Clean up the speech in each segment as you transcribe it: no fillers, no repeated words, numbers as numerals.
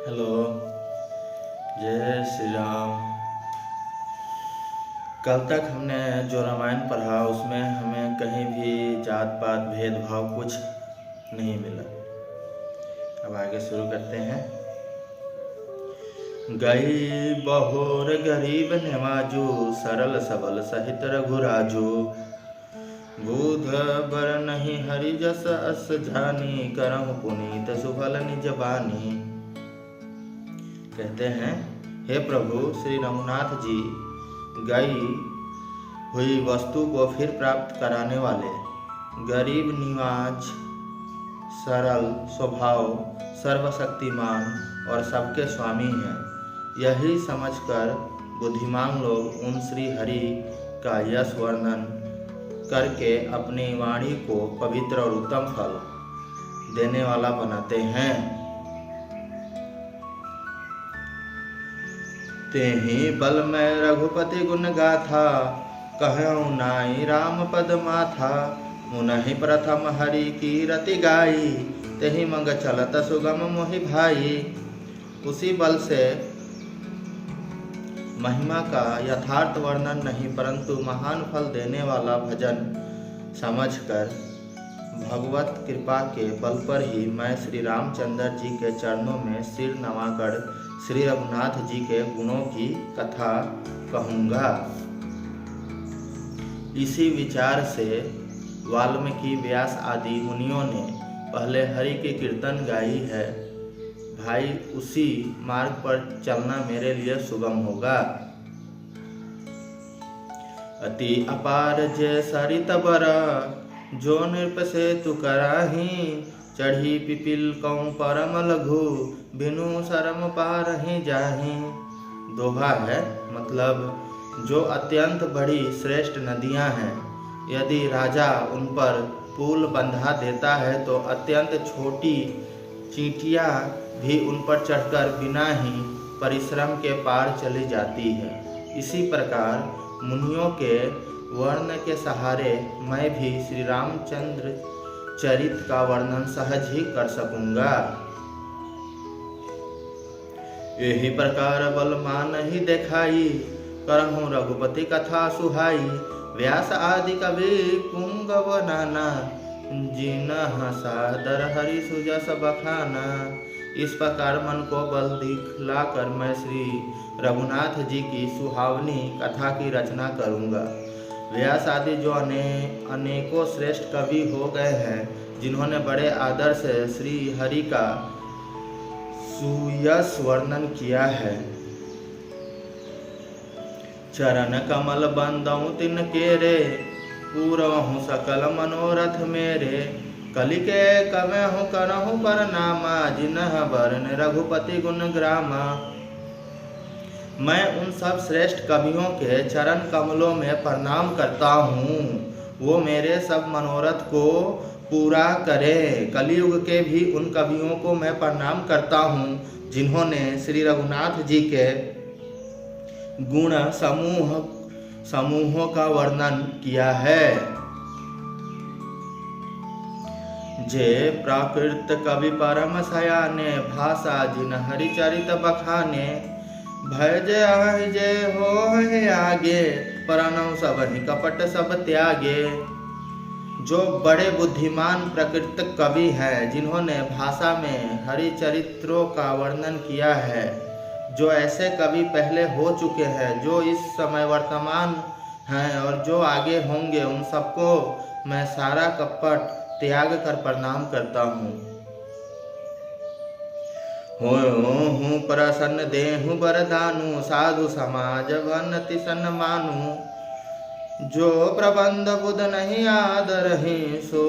Hello. जय श्री राम। कल तक हमने जो रामायण पढ़ा उसमें हमें कहीं भी जात पात भेदभाव कुछ नहीं मिला। अब आगे शुरू करते हैं। गई बहोर गरीब नेवाजू, सरल सबल सहित रघुराजू। बूध बर नहीं हरि जस अस जानी, करहु पुनीत सुफल निज बानी। कहते हैं, हे प्रभु श्री रघुनाथ जी, गई हुई वस्तु को फिर प्राप्त कराने वाले, गरीब निवाज, सरल स्वभाव, सर्वशक्तिमान और सबके स्वामी हैं। यही समझकर बुद्धिमान लोग उन श्री हरि का यश वर्णन करके अपनी वाणी को पवित्र और उत्तम फल देने वाला बनाते हैं। तेहि बल में रघुपति गुण गाथा, कहऊँ नाई राम पद माथा। मुनहि प्रथम हरि की रति गाई, तेहि मंग चलत सुगम मोहि भाई। उसी बल से महिमा का यथार्थ वर्णन नहीं, परंतु महान फल देने वाला भजन समझकर भगवत कृपा के बल पर ही मैं श्री रामचंद्र जी के चरणों में सिर नवाकर श्री रघुनाथ जी के गुणों की कथा कहूँगा। इसी विचार से वाल्मीकि व्यास आदि मुनियों ने पहले हरि की कीर्तन गाई है। भाई उसी मार्ग पर चलना मेरे लिए सुगम होगा। अति अपार जय सरित बरा, जो नृप से तु कराही। चढ़ी पिपिल कौं परम लघु, बिनु शरम पारहि जाही। दोहा है, मतलब जो अत्यंत बड़ी श्रेष्ठ नदियां हैं, यदि राजा उन पर पुल बंधा देता है तो अत्यंत छोटी चींटियां भी उन पर चढ़कर बिना ही परिश्रम के पार चली जाती है। इसी प्रकार मुनियों के वर्ण के सहारे मैं भी श्री रामचंद्र चरित का वर्णन सहज ही कर सकूंगा। यही प्रकार बल मान ही देखाई, करहूँ रघुपति कथा सुहाई। व्यास आदि कवि पुंगव नाना, जिन्ह सादर हरि सुजस बखाना। इस प्रकार मन को बल दिखलाकर मैं श्री रघुनाथ जी की सुहावनी कथा की रचना करूंगा। व्यास आदि जो अनेकों श्रेष्ठ कवि हो गए हैं, जिन्होंने बड़े आदर से श्री हरि का सुयश वर्णन किया है। चरण कमल बंदऊ तिन केरे, पूरहूँ सकल मनोरथ मेरे। कलिके कवहूँ करहूँ परनामा, जिन्ह बरन रघुपति गुण ग्रामा। मैं उन सब श्रेष्ठ कवियों के चरण कमलों में प्रणाम करता हूँ, वो मेरे सब मनोरथ को पूरा करें। कलियुग के भी उन कवियों को मैं प्रणाम करता हूँ, जिन्होंने श्री रघुनाथ जी के गुण समूहों का वर्णन किया है। जे प्राकृत कवि परम सयाने, भाषा जिन हरिचरित बखाने। भय जय जय हो है आगे, परनौ सब ही कपट सब त्यागे। जो बड़े बुद्धिमान प्रकृत कवि हैं, जिन्होंने भाषा में हरि चरित्रों का वर्णन किया है, जो ऐसे कवि पहले हो चुके हैं, जो इस समय वर्तमान हैं और जो आगे होंगे, उन सबको मैं सारा कपट त्याग कर प्रणाम करता हूँ। हूँ प्रसन्न देहु बरदानु, साधु समाज वन्नति सन्मानु। जो प्रबंध बुध नहीं आदरहि, सो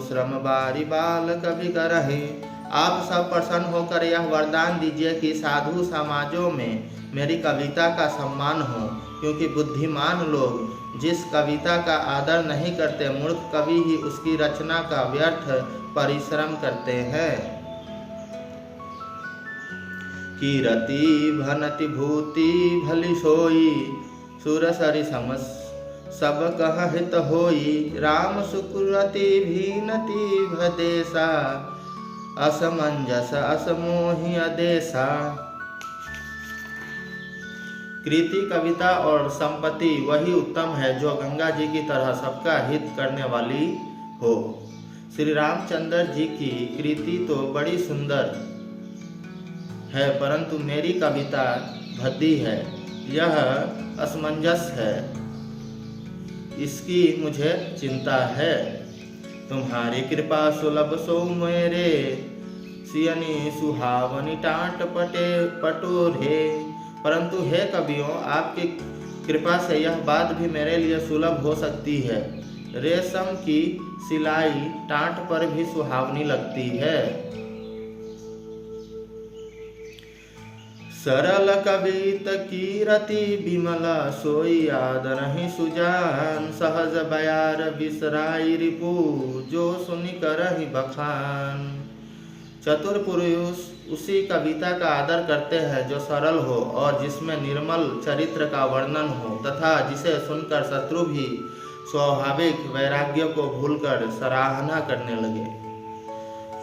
श्रम बारी बाल कवि करहि। आप सब प्रसन्न होकर यह वरदान दीजिए कि साधु समाजों में मेरी कविता का सम्मान हो, क्योंकि बुद्धिमान लोग जिस कविता का आदर नहीं करते, मूर्ख कवि ही उसकी रचना का व्यर्थ परिश्रम करते हैं। कीरति भनति भूति भली सोई, सुर सरि समस सब कह हित होई। राम सुकृति भीनति भदेसा, असमंजस असमोहि अदेशा। कृति, कविता और संपत्ति वही उत्तम है जो गंगा जी की तरह सबका हित करने वाली हो। श्री रामचंद्र जी की कृति तो बड़ी सुंदर है, परंतु मेरी कविता भद्दी है, यह असमंजस है, इसकी मुझे चिंता है। तुम्हारी कृपा सुलभ सो मेरे, सियनी सुहावनी टाट पटोरे। परंतु हे कवियों, आपकी कृपा से यह बात भी मेरे लिए सुलभ हो सकती है। रेशम की सिलाई टाट पर भी सुहावनी लगती है। सरल कवित की रति विमला, सोई याद नहीं सुजान। सहज बयार बिसराई रिपु, जो सुनि करहि बखान। चतुर पुरुष उसी कविता का आदर करते हैं जो सरल हो और जिसमें निर्मल चरित्र का वर्णन हो, तथा जिसे सुनकर शत्रु भी स्वाभाविक वैराग्य को भूलकर सराहना करने लगे।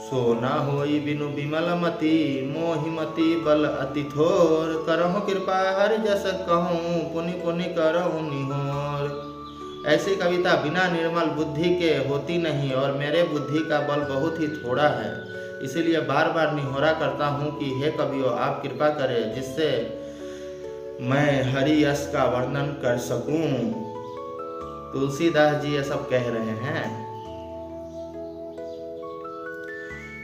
सो न होई बिनु विमल मति, मोहिमति बल अति थोर। करहु कृपा हरि जस कहूँ, पुनि पुनि करहु निहोर। ऐसी कविता बिना निर्मल बुद्धि के होती नहीं और मेरे बुद्धि का बल बहुत ही थोड़ा है, इसीलिए बार बार निहोरा करता हूँ कि हे कवियों, आप कृपा करें जिससे मैं हरि यश का वर्णन कर सकूं। तुलसीदास जी ये सब कह रहे हैं।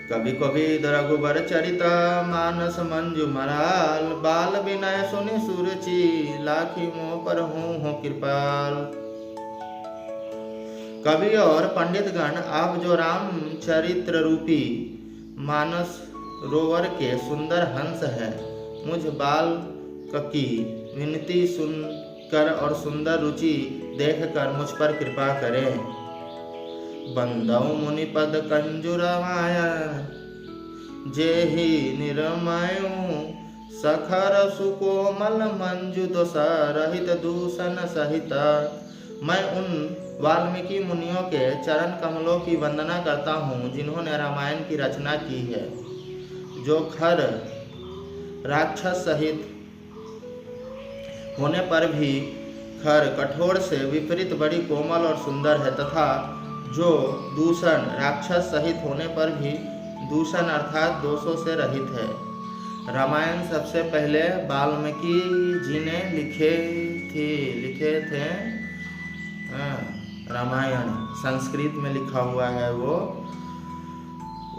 कवि कवि रघुबर चरिता, मानस मंजू मराल। बाल विनय सुनि सुरुचि, लाखी मोह पर हो कृपाल। कवि और पंडितगण, आप जो रामचरित्र रूपी मानस रोवर के सुंदर हंस है, मुझ बाल की विनती सुनकर और सुंदर रुचि देखकर मुझ पर कृपा करें। बंदऊ मुनि पद कंजुरमाया, जेहि निरमयु। सखर सुकोमल मंजु दोषा, रहित दूषण सहित। मैं उन वाल्मीकि मुनियों के चरण कमलों की वंदना करता हूँ जिन्होंने रामायण की रचना की है, जो खर राक्षस सहित होने पर भी खर कठोर से विपरीत बड़ी कोमल और सुंदर है, तथा जो दूषण राक्षस सहित होने पर भी दूषण अर्थात दोषों से रहित है। रामायण सबसे पहले वाल्मीकि जी ने लिखे थे। रामायण संस्कृत में लिखा हुआ है वो।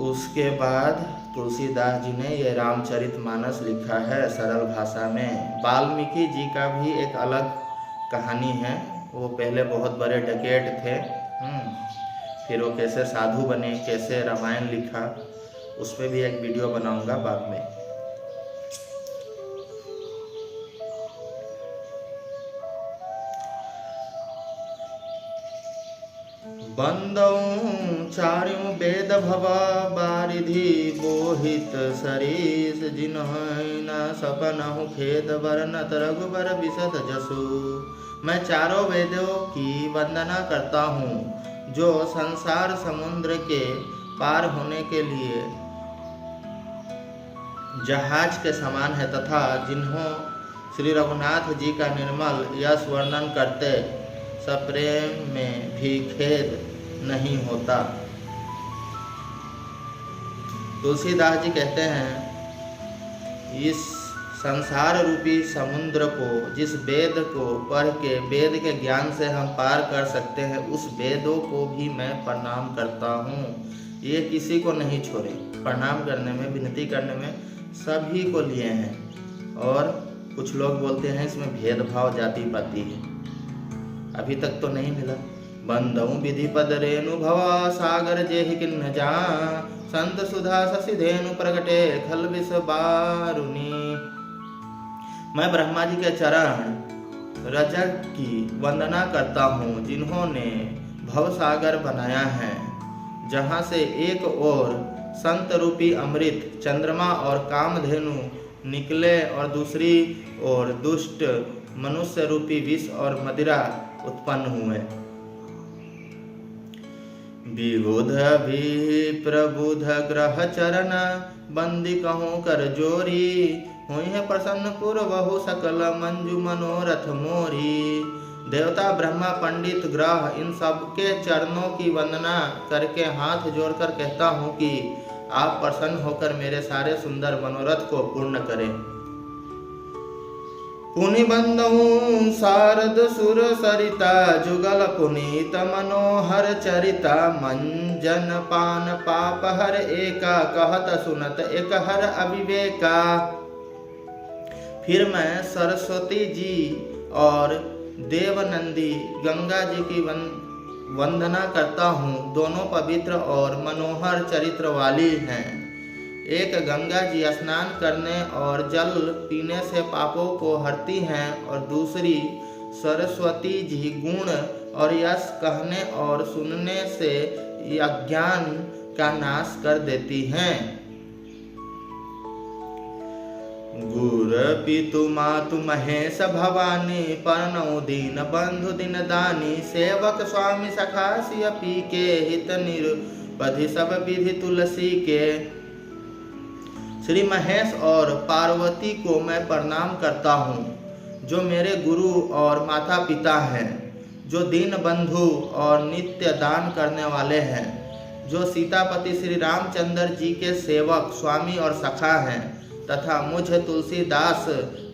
उसके बाद तुलसीदास जी ने ये रामचरितमानस लिखा है सरल भाषा में। वाल्मीकि जी का भी एक अलग कहानी है। वो पहले बहुत बड़े डकैत थे, फिर वो कैसे साधु बने, कैसे रामायण लिखा, उस पर भी एक वीडियो बनाऊंगा बाद में। बंदऊ चार्यों वेद भवा, बारिधि बोहित सरीस। जिन्हों न सपनहु खेद, वर्णत रघुबर बिशद जसु। मैं चारों वेदों की वंदना करता हूँ जो संसार समुद्र के पार होने के लिए जहाज के समान है, तथा जिन्हों श्री रघुनाथ जी का निर्मल यश वर्णन करते सप्रेम में भी खेद नहीं होता। तुलसीदास जी कहते हैं, इस संसार रूपी समुद्र को, जिस वेद को पढ़ के वेद के ज्ञान से हम पार कर सकते हैं, उस वेदों को भी मैं प्रणाम करता हूँ। ये किसी को नहीं छोड़े, प्रणाम करने में, विनती करने में सभी को लिए हैं। और कुछ लोग बोलते हैं इसमें भेदभाव जाति पाति है, अभी तक तो नहीं मिला। बंदऊ विधि पद रेणु भवा, सागर जेहि किन्न जा। संत सुधा शशि धेनु प्रगटे, खल विष बारुनी। मैं ब्रह्मा जी के चरण रजक की वंदना करता हूँ जिन्होंने भव सागर बनाया है, जहाँ से एक ओर संत रूपी अमृत, चंद्रमा और कामधेनु निकले और दूसरी ओर दुष्ट मनुष्य रूपी विष और मदिरा उत्पन्न हुए। विबुध भी प्रबुध ग्रह चरण, बंदी कहूँ कर जोरी। हुई है प्रसन्न पुर बहु सकल, मंजू मनोरथ मोरी। देवता ब्रह्मा पंडित ग्रह इन सब के चरणों की वंदना करके हाथ जोड़कर कहता हूँ कि आप प्रसन्न होकर मेरे सारे सुंदर मनोरथ को पूर्ण करें। पुनि बंदहूँ शारद सुर सरिता, जुगल पुनीत मनोहर चरिता। मंजन पान पाप हर एका, कहत सुनत एक हर अविवेका। फिर मैं सरस्वती जी और देवनंदी गंगा जी की वंदना करता हूँ। दोनों पवित्र और मनोहर चरित्र वाली हैं। एक गंगा जी स्नान करने और जल पीने से पापों को हरती हैं, और दूसरी सरस्वती जी गुण और यश कहने और सुनने से अज्ञान का नाश कर देती हैं। गुर पितु मातु महेश भवानी, परनौ दीन बंधु दिन दानी। सेवक स्वामी सखा सिय पी के, हित निरुपधि सब विधि तुलसी के। श्री महेश और पार्वती को मैं प्रणाम करता हूँ, जो मेरे गुरु और माता पिता हैं, जो दीन बंधु और नित्य दान करने वाले हैं, जो सीतापति श्री रामचंद्र जी के सेवक स्वामी और सखा हैं, तथा मुझे तुलसीदास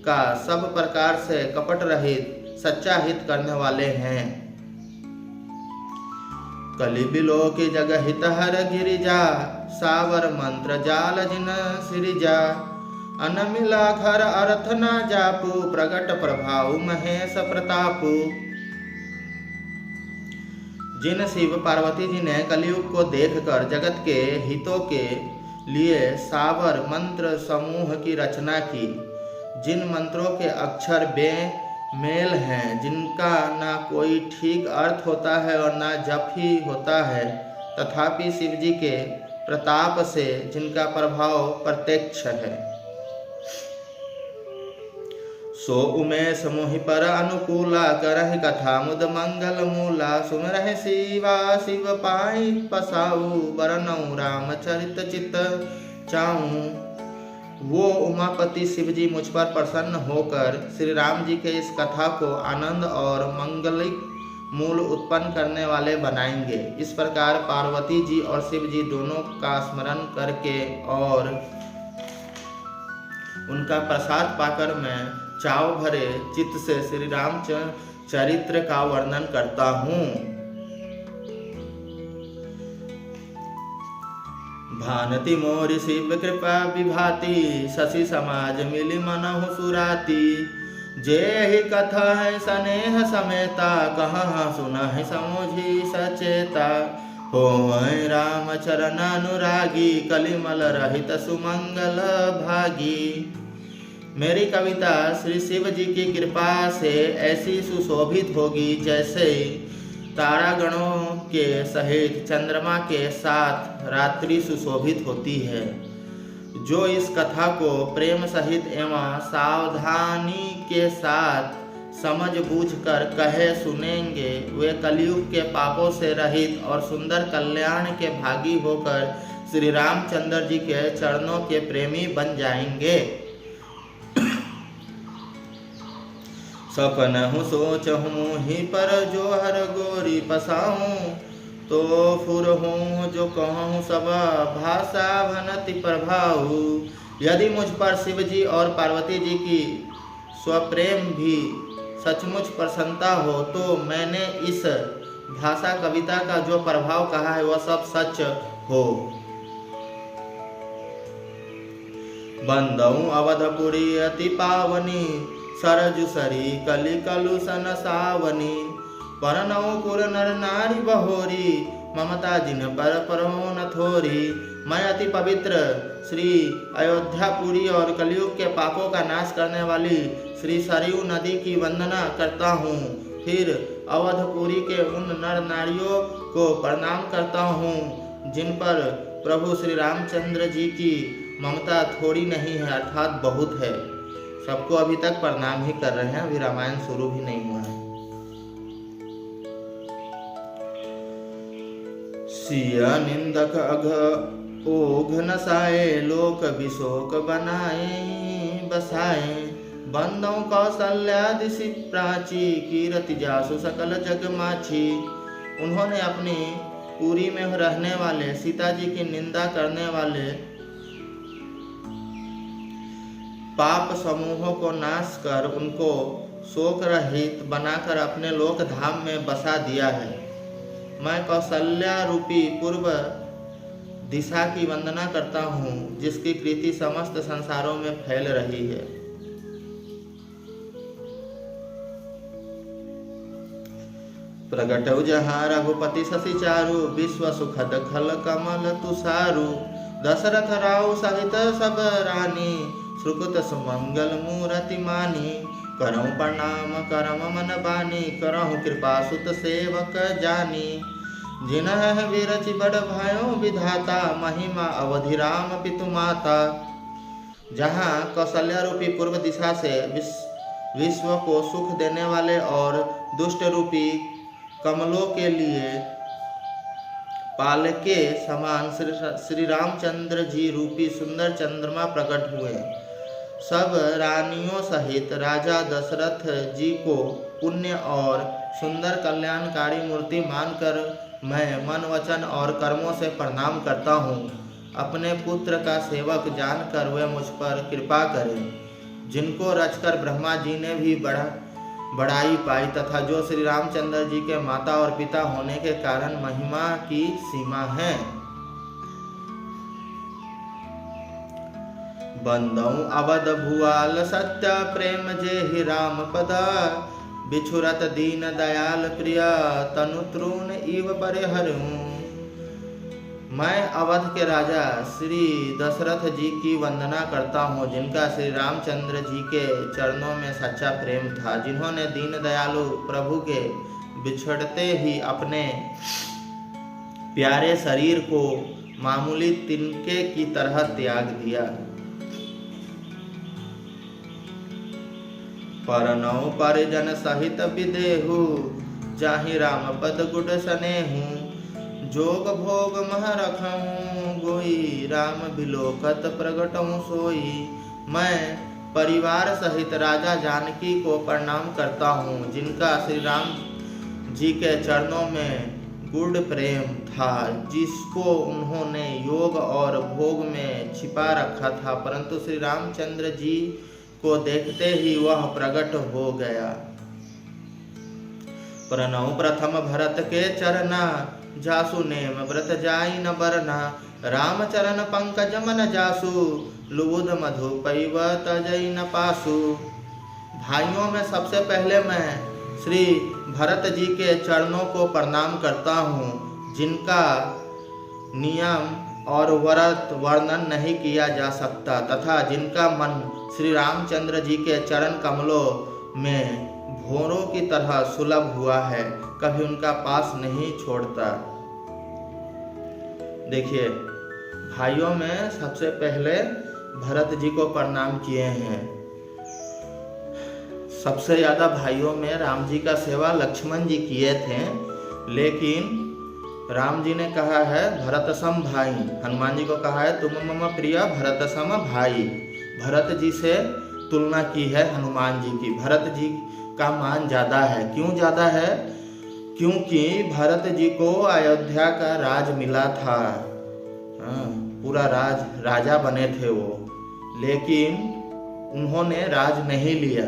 का सब प्रकार से कपट रहित सच्चा हित करने वाले हैं। कलि बिलो की जग हित हर गिरिजा, सावर मंत्र जाल जिन सिरिजा। अनमिला घर अर्थ न जापू, प्रगट प्रभाव महेश प्रतापू। जिन शिव पार्वती जी ने कलयुग को देखकर जगत के हितों के लिए सावर मंत्र समूह की रचना की, जिन मंत्रों के अक्षर बेमेल हैं, जिनका ना कोई ठीक अर्थ होता है और ना जप ही होता है, तथापि शिव जी के प्रताप से जिनका प्रभाव प्रत्यक्ष है। सो उमेश मोहि पर अनुकूला, करहि कथा मुद मंगल मूला। सुन रहे शिवा शिव पाई पसाऊ, बरनऊ रामचरित चित चाऊं। वो उमापति शिव जी मुझ पर प्रसन्न होकर श्री राम जी के इस कथा को आनंद और मंगलिक मूल उत्पन्न करने वाले बनाएंगे। इस प्रकार पार्वती जी और शिव जी दोनों का स्मरण करके और उनका प्रसाद पाकर मैं चाव भरे चित्त से श्री राम चरित्र का वर्णन करता हूँ। भानति मोरि शिव कृपा विभाति, शशि समाज मिली मनहु सुराती। जे ही कथा है स्नेह समेता, कहाँ सुना है समुझी सचेता। हो राम चरण अनुरागी, कलिमल रहित सुमंगल भागी। मेरी कविता श्री शिव जी की कृपा से ऐसी सुशोभित होगी जैसे तारागणों के सहित चंद्रमा के साथ रात्रि सुशोभित होती है। जो इस कथा को प्रेम सहित एवं सावधानी के साथ समझ बूझ कर कहे सुनेंगे, वे कलयुग के पापों से रहित और सुंदर कल्याण के भागी होकर श्री रामचंद्र जी के चरणों के प्रेमी बन जाएंगे। सपन हूँ सोच हूँ ही पर जो हर गोरी पसाऊँ, तो फुर हूँ जो कहूँ सब भाषा भनति प्रभाऊ। यदि मुझ पर शिव जी और पार्वती जी की स्वप्रेम भी सचमुच प्रसन्नता हो, तो मैंने इस भाषा कविता का जो प्रभाव कहा है वह सब सच हो। बंदऊ अवधपुरी अति पावनी, सरजु सरी कलि कलुषन सावनी। परनऊ पुर नर नारी बहोरी, ममता जिन पर परहो न थोरी। मैं अति पवित्र श्री अयोध्यापुरी और कलयुग के पापों का नाश करने वाली श्री सरयू नदी की वंदना करता हूँ। फिर अवधपुरी के उन नर नारियों को प्रणाम करता हूँ जिन पर प्रभु श्री रामचंद्र जी की ममता थोड़ी नहीं है, अर्थात बहुत है। सबको अभी तक प्रणाम ही कर रहे हैं, अभी रामायण शुरू भी नहीं हुआ है। सिया निंदक अघ ओघ नसाए, लोक विशोक बनाए बसाए। बंदों कौशल्यादिशि प्राची, कीरति जासु सकल जग माछी। उन्होंने अपनी पुरी में रहने वाले सीता जी की निंदा करने वाले पाप समूहों को नाश कर उनको शोक रहित बनाकर अपने लोक धाम में बसा दिया है। मैं कौशल्या रूपी पूर्व दिशा की वंदना करता हूँ, जिसकी कृति समस्त संसारों में फैल रही है। प्रगटौ जहाँ रघुपति शशि चारु, विश्व सुखद खल कमल तुषारु। दशरथ राव सहित सब रानी, सुकृत सुमंगल मूरति मानी। करऊं प्रणाम करम मन बानी, करहु कृपा सुत सेवक जानी। जिन्ह विरचि बड़ भयो विधाता, महिमा अवधि राम पितु माता। जहाँ कौशल्या रूपी पूर्व दिशा से विश्व को सुख देने वाले और दुष्ट रूपी कमलों के लिए पाल के समान श्री रामचंद्र जी रूपी सुंदर चंद्रमा प्रकट हुए। सब रानियों सहित राजा दशरथ जी को पुण्य और सुंदर कल्याणकारी मूर्ति मानकर मैं मन वचन और कर्मों से प्रणाम करता हूँ। अपने पुत्र का सेवक जानकर वे मुझ पर कृपा करें, जिनको रचकर ब्रह्मा जी ने भी बड़ाई पाई, तथा जो श्री रामचंद्र जी के माता और पिता होने के कारण महिमा की सीमा है। बंदौ अवध भुआल सत्य, प्रेम जेहि राम पदा। बिछुरत दीन दयाल प्रिया, तनु तृण इव परिहरऊं। मैं अवध के राजा श्री दशरथ जी की वंदना करता हूँ, जिनका श्री रामचंद्र जी के चरणों में सच्चा प्रेम था, जिन्होंने दीन दयालु प्रभु के बिछड़ते ही अपने प्यारे शरीर को मामूली तिनके की तरह त्याग दिया। परनौ परिजन सहित विदेहु, जाहि राम पद गुड सनेहु। जोग भोग मह रखऊं गोई, राम बिलोकत प्रगटऊं सोई। मैं परिवार सहित राजा जानकी को प्रणाम करता हूँ, जिनका श्री राम जी के चरणों में गुड़ प्रेम था, जिसको उन्होंने योग और भोग में छिपा रखा था, परंतु श्री रामचंद्र जी को देखते ही वह प्रकट हो गया। प्रणव प्रथम भरत के चरना, जासु नेम व्रत जाई न बरना। राम चरण पंकज मन जासु, लुबुध मधु पैव तजई न पासु। भाइयों में सबसे पहले मैं श्री भरत जी के चरणों को प्रणाम करता हूँ, जिनका नियम और व्रत वर्णन नहीं किया जा सकता, तथा जिनका मन श्री रामचंद्र जी के चरण कमलों में भौरों की तरह सुलभ हुआ है, कभी उनका पास नहीं छोड़ता। देखिए, भाइयों में सबसे पहले भरत जी को प्रणाम किए हैं। सबसे ज्यादा भाइयों में राम जी का सेवा लक्ष्मण जी किए थे, लेकिन राम जी ने कहा है भरत सम भाई, हनुमान जी को कहा है तुम मम प्रिय भरत सम भाई। भरत जी से तुलना की है हनुमान जी की। भरत जी का मान ज़्यादा है। क्यों ज़्यादा है? क्योंकि भरत जी को अयोध्या का राज मिला था। पूरा राजा बने थे वो, लेकिन उन्होंने राज नहीं लिया।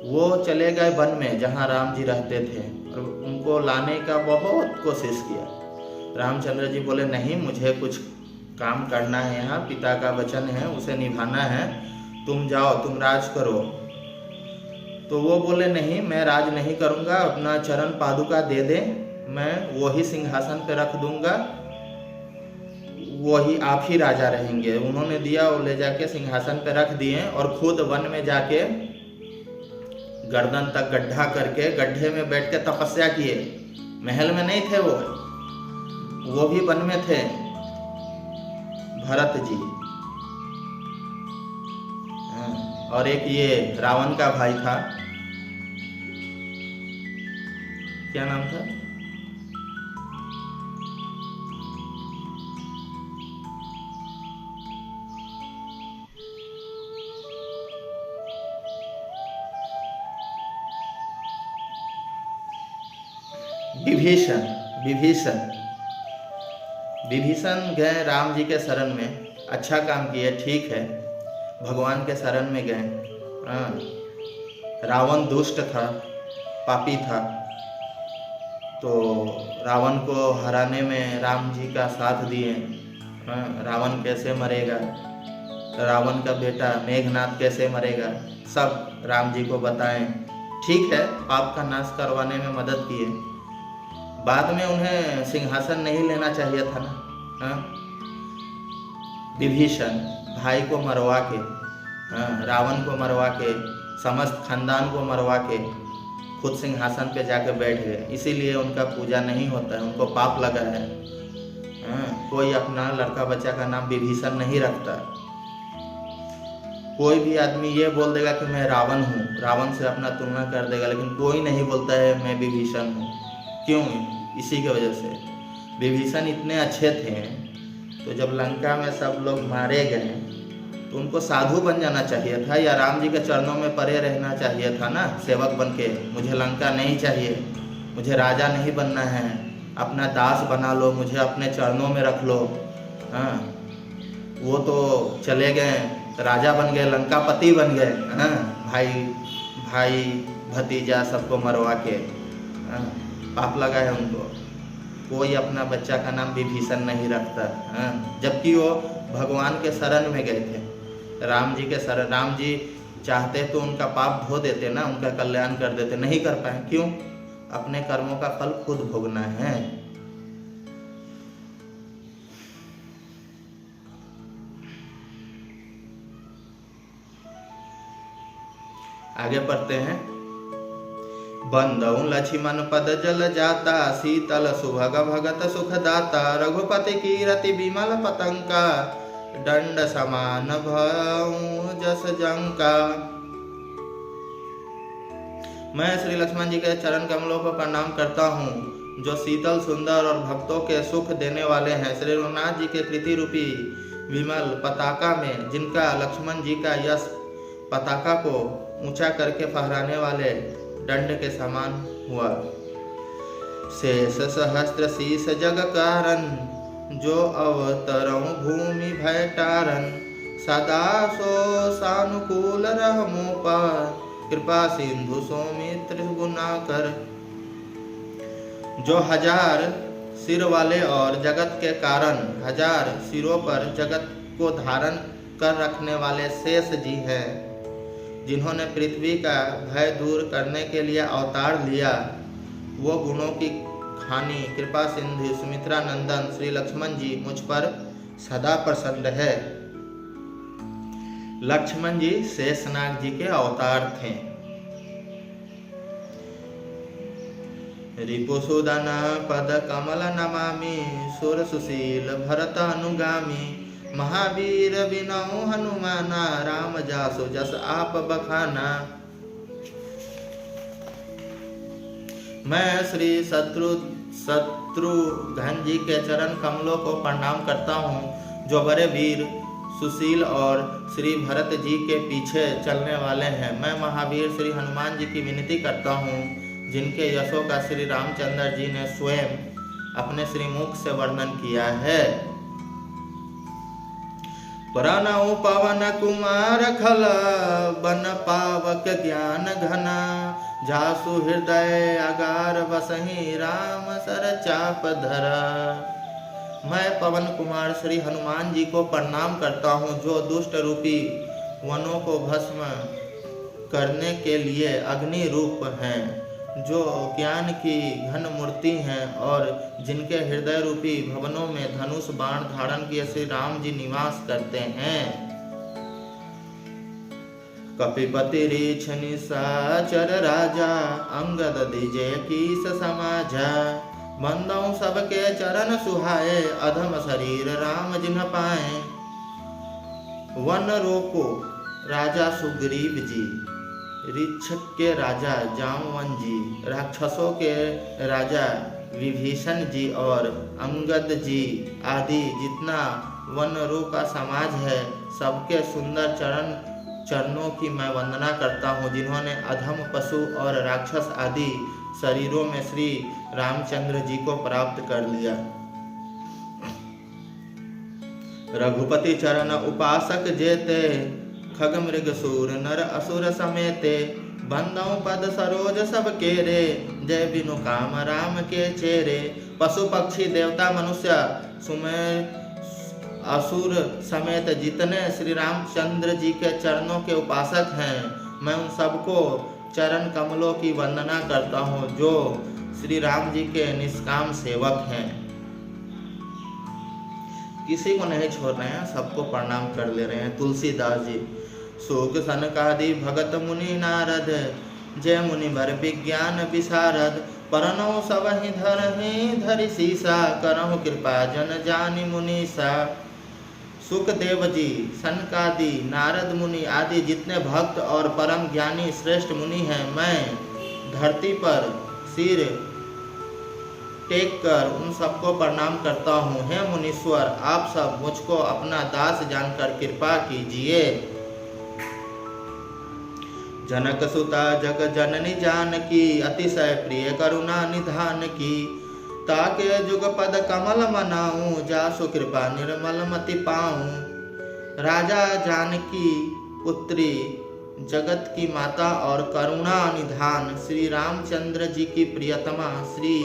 वो चले गए वन में जहाँ राम जी रहते थे और उनको लाने का बहुत कोशिश किया। रामचंद्र जी बोले नहीं, मुझे कुछ काम करना है, यहाँ पिता का वचन है उसे निभाना है, तुम जाओ, तुम राज करो। तो वो बोले नहीं, मैं राज नहीं करूँगा, अपना चरण पादुका दे दे, मैं वही सिंहासन पे रख दूंगा, वही आप ही राजा रहेंगे। उन्होंने दिया, वो ले जाके सिंहासन पे रख दिए और खुद वन में जाके गर्दन तक गड्ढा करके गड्ढे में बैठ के तपस्या किए। महल में नहीं थे वो भी वन में थे भरत जी। और एक ये रावण का भाई था, क्या नाम था? विभीषण विभीषण विभीषण गए राम जी के शरण में, अच्छा काम किए, ठीक है, भगवान के शरण में गए। रावण दुष्ट था, पापी था, तो रावण को हराने में राम जी का साथ दिए। रावण कैसे मरेगा, रावण का बेटा मेघनाद कैसे मरेगा, सब राम जी को बताएं। ठीक है, पाप का नाश करवाने में मदद किए। बाद में उन्हें सिंहासन नहीं लेना चाहिए था ना। विभीषण भाई को मरवा के, रावण को मरवा के, समस्त खानदान को मरवा के खुद सिंहासन पे जाके बैठ गए। इसीलिए उनका पूजा नहीं होता है, उनको पाप लगा है। कोई अपना लड़का बच्चा का नाम विभीषण नहीं रखता। कोई भी आदमी ये बोल देगा कि मैं रावण हूँ, रावण से अपना तुलना कर देगा, लेकिन कोई नहीं बोलता है मैं विभीषण हूँ। क्यों? इसी की वजह से विभीषण इतने अच्छे थे, तो जब लंका में सब लोग मारे गए तो उनको साधु बन जाना चाहिए था, या राम जी के चरणों में पड़े रहना चाहिए था ना, सेवक बन के। मुझे लंका नहीं चाहिए, मुझे राजा नहीं बनना है, अपना दास बना लो, मुझे अपने चरणों में रख लो। वो तो चले गए, राजा बन गए, लंकापति बन गए। भाई भतीजा सबको मरवा के पाप लगा है उनको। कोई अपना बच्चा का नाम विभीषण नहीं रखता। जबकि वो भगवान के शरण में गए थे, राम जी के शरण। राम जी चाहते तो उनका पाप धो देते ना, उनका कल्याण कर देते, नहीं कर पाए। क्यों? अपने कर्मों का फल खुद भोगना है। आगे पढ़ते हैं। बंदौ लक्ष्मण पद जल जाता, शीतल सुभग भगत सुख दाता, रघुपति कीरति विमल पतंका, दंड समान भयउ जस जंका। मैं श्री लक्ष्मण जी के चरण कमलों को प्रणाम करता हूँ, जो शीतल सुंदर और भक्तों के सुख देने वाले हैं। श्री रघुनाथ जी के कृति रूपी विमल पताका में, जिनका लक्ष्मण जी का यश पताका को ऊंचा करके फहराने वाले दंड के समान हुआ। शेष सहस्त्र शीस जग कारण, जो अवतरऊ भूमि भय टारन, सदा सो सानुकूल रहमो पर, कृपा सिंधु सौमित्र गुनाकर। जो 1000 सिर वाले और जगत के कारण, 1000 सिरों पर जगत को धारण कर रखने वाले शेष जी हैं, जिन्होंने पृथ्वी का भय दूर करने के लिए अवतार लिया, वो गुणों की खानी कृपा सिंधु सुमित्रा नंदन श्री लक्ष्मण जी मुझ पर सदा प्रसन्न है। लक्ष्मण जी शेषनाग जी के अवतार थे। रिपुसुदन पद कमल नमामि, सुर सुशील भरत अनुगामी, महावीर बिनऊ हनुमाना, राम जासु जस आप बखाना। मैं श्री शत्रुघ्न जी के चरण कमलों को प्रणाम करता हूँ, जो बड़े वीर सुशील और श्री भरत जी के पीछे चलने वाले हैं। मैं महावीर श्री हनुमान जी की विनती करता हूँ, जिनके यशों का श्री रामचंद्र जी ने स्वयं अपने श्रीमुख से वर्णन किया है। प्रणव पवन कुमार खल, बन पावक ज्ञान घना, जासु हृदय अगार बसहि, राम सर चाप धरा। मैं पवन कुमार श्री हनुमान जी को प्रणाम करता हूँ, जो दुष्ट रूपी वनों को भस्म करने के लिए अग्नि रूप हैं, जो ज्ञान की घन मूर्ति हैं, और जिनके हृदय रूपी भवनों में धनुष बाण धारण किए श्री राम जी निवास करते हैं। कपिपति रीछ निशाचर राजा, अंगद दिजे कीस समाजा, बंदौ सबके चरण सुहाए, अधम शरीर राम जिन्ह पाए। वन रोको राजा सुग्रीव जी, ऋक्षक के राजा जामवन जी, राक्षसों के राजा विभीषण जी और अंगद जी आदि जितना वनरों का समाज है, सबके सुंदर चरण चरणों की मैं वंदना करता हूँ, जिन्होंने अधम, पशु और राक्षस आदि शरीरों में श्री रामचंद्र जी को प्राप्त कर लिया। रघुपति चरण उपासक जेते, खग मृग सूर नर असुर समेते, बंदौ पद सरोज सब केरे, जय बिनु काम राम के चेरे। पशु पक्षी देवता मनुष्य सुमेर असुर समेत जितने श्री रामचंद्र जी के चरणों के उपासक हैं, मैं उन सबको चरण कमलों की वंदना करता हूँ, जो श्री राम जी के निष्काम सेवक हैं। किसी को नहीं छोड़ रहे हैं, सबको प्रणाम कर ले रहे हैं। तुलसीदास जी। शोक सनकादि भगत मुनि नारद, जय मुनि वर विज्ञान विशारद, परनौ सबहि धरि सीसा, करहु कृपा जन जानि मुनीसा। सुखदेव जी, सनकादि, नारद मुनि आदि जितने भक्त और परम ज्ञानी श्रेष्ठ मुनि हैं, मैं धरती पर सिर टेक कर उन सबको प्रणाम करता हूँ। हे मुनीश्वर, आप सब मुझको अपना दास जानकर कृपा कीजिए। जनक सुता जग जननी जानकी, अतिशय प्रिय करुणा निधान की, ताके जुग पद कमल मनाऊं, जासु कृपा निर्मल मति पाऊं। राजा जानकी पुत्री, जगत की माता और करुणा निधान श्री रामचंद्र जी की प्रियतमा श्री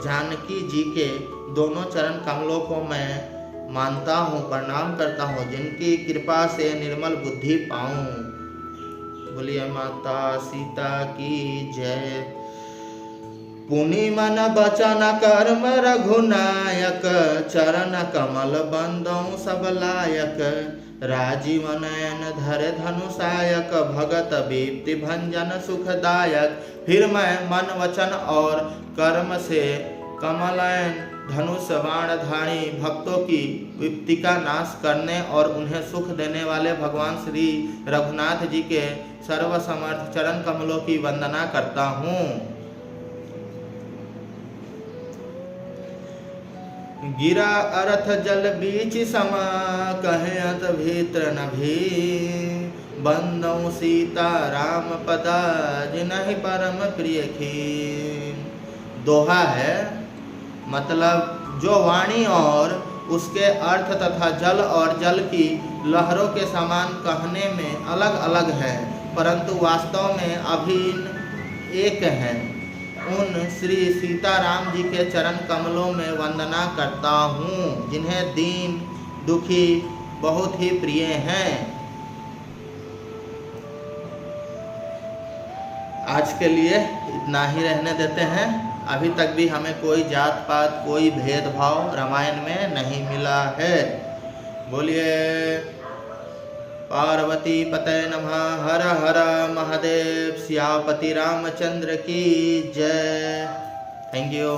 जानकी जी के दोनों चरण कमलों को मैं मानता हूँ, प्रणाम करता हूँ, जिनकी कृपा से निर्मल बुद्धि पाऊं। बोलिए माता सीता की जय। पुनि मन बचन कर्म रघुनायक, चरण कमल बंदौ सब लायक, राजीव नयन धर धनुषायक, भगत बीप्ति भंजन सुखदायक। फिर मैं मन वचन और कर्म से कमलयन धनुष बाणधारी भक्तों की विपत्ति का नाश करने और उन्हें सुख देने वाले भगवान श्री रघुनाथ जी के सर्वसमर्थ चरण कमलों की वंदना करता हूँ। गिरा अर्थ जल बीच समा, कहे अत भीतर न भी, बंदौ सीता राम पदा, जिनहि परम प्रिय खीन। दोहा है, मतलब जो वाणी और उसके अर्थ तथा जल और जल की लहरों के समान कहने में अलग अलग है, परंतु वास्तव में अभिन्न एक हैं, उन श्री सीताराम जी के चरण कमलों में वंदना करता हूँ, जिन्हें दीन दुखी बहुत ही प्रिय हैं। आज के लिए इतना ही रहने देते हैं। अभी तक भी हमें कोई जात पात, कोई भेदभाव रामायण में नहीं मिला है। बोलिए पार्वती पते नमः। हर हर महादेव। सियापति रामचंद्र की जय। Thank you.